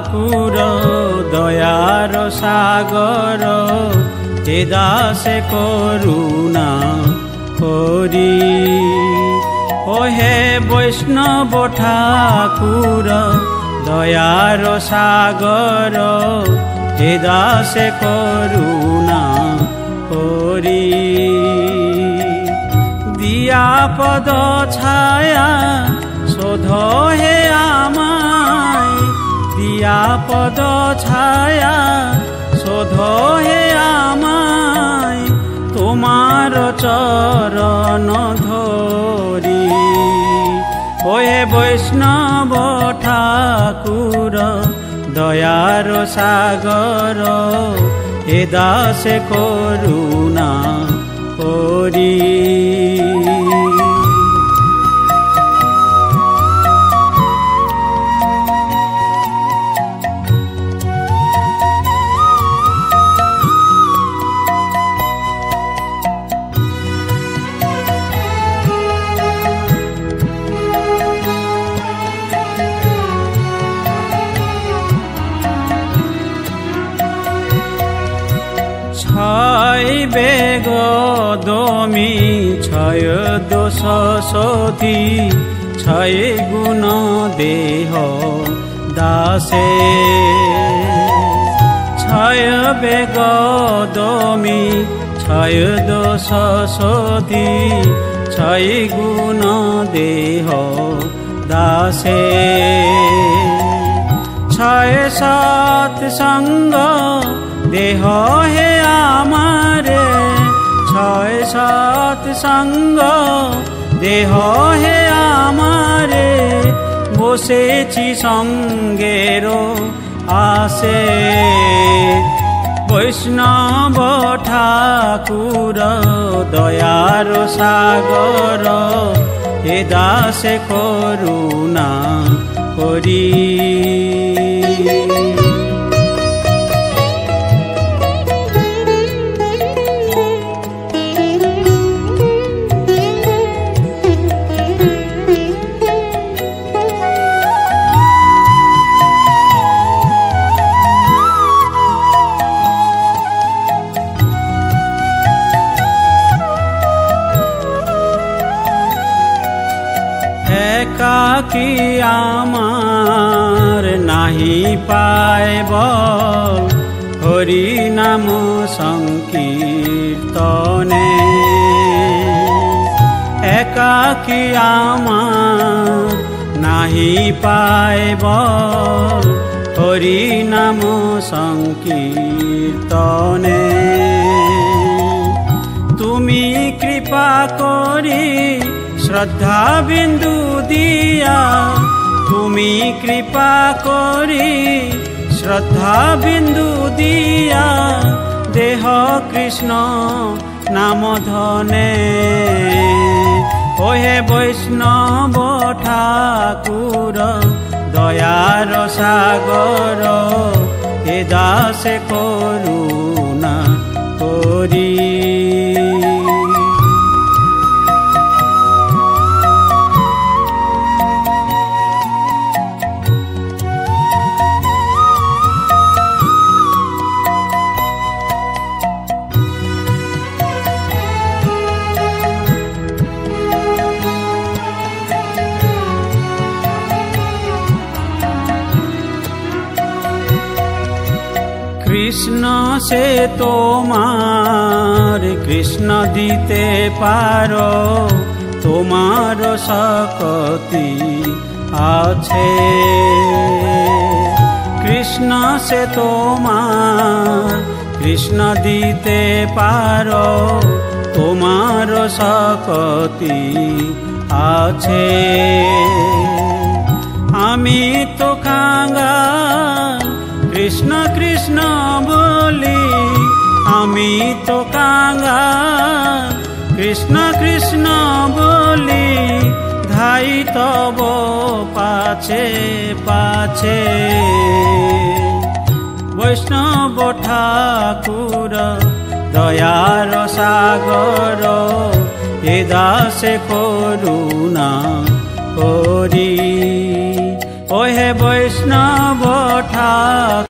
ঠাকুর দয়ার সাগর হে দাসে করুণা করি ও হে বৈষ্ণব ঠাকুর দয়ার সাগর হে দাসে করুণা করি দিয়া পদ ছায়া শোধ হে আমায় দিয়া পদ ছায়া শোধ হে আমায় তোমার চরণ ধরি ও হে বৈষ্ণব ঠাকুর দয়ার সাগর হে দাসে করুণা করি ছয় বেগ দমি ছয় দোষ সতী ছয় গুণ দেহ দাসে ছয় বেগ দমি ছয় দোষ সতী ছয় গুণ দেহ দাসে ছয় সৎ সঙ্গ দেহ হে আমারে ছয় সৎ সঙ্গ দেহ হে আমারে বসেছি সঙ্গের আসে বৈষ্ণব ঠাকুর দয়ার সাগর হে দাসে করুণা করি একাকী আমার নাহি পাইব হরি নাম সংকীর্তনে একাকী আমার নাহি পাইব হরি নাম সংকীর্তনে তুমি কৃপা করি শ্রদ্ধা বিন্দু দিয়া তুমি কৃপা করি শ্রদ্ধা বিন্দু দিয়া দেহ কৃষ্ণ নাম ধনে ও হে বৈষ্ণব ঠাকুর দয়ার সাগর হে দাসে করুণা করি কৃষ্ণ সে তোমার কৃষ্ণ দিতে পারো তোমার শক্তি আছে কৃষ্ণ সে তোমার কৃষ্ণ দিতে পারো তোমার শক্তি আছে আমি তো কাঙ্গাল কৃষ্ণ কৃষ্ণ বলি আমি তো কাঙ্গাল কৃষ্ণ কৃষ্ণ বলি ধাই তব পাছে পাছে বৈষ্ণব ঠাকুর দয়ার সাগর এ দাসে করুণা করি ओ हे वैष्णव ठाकुर।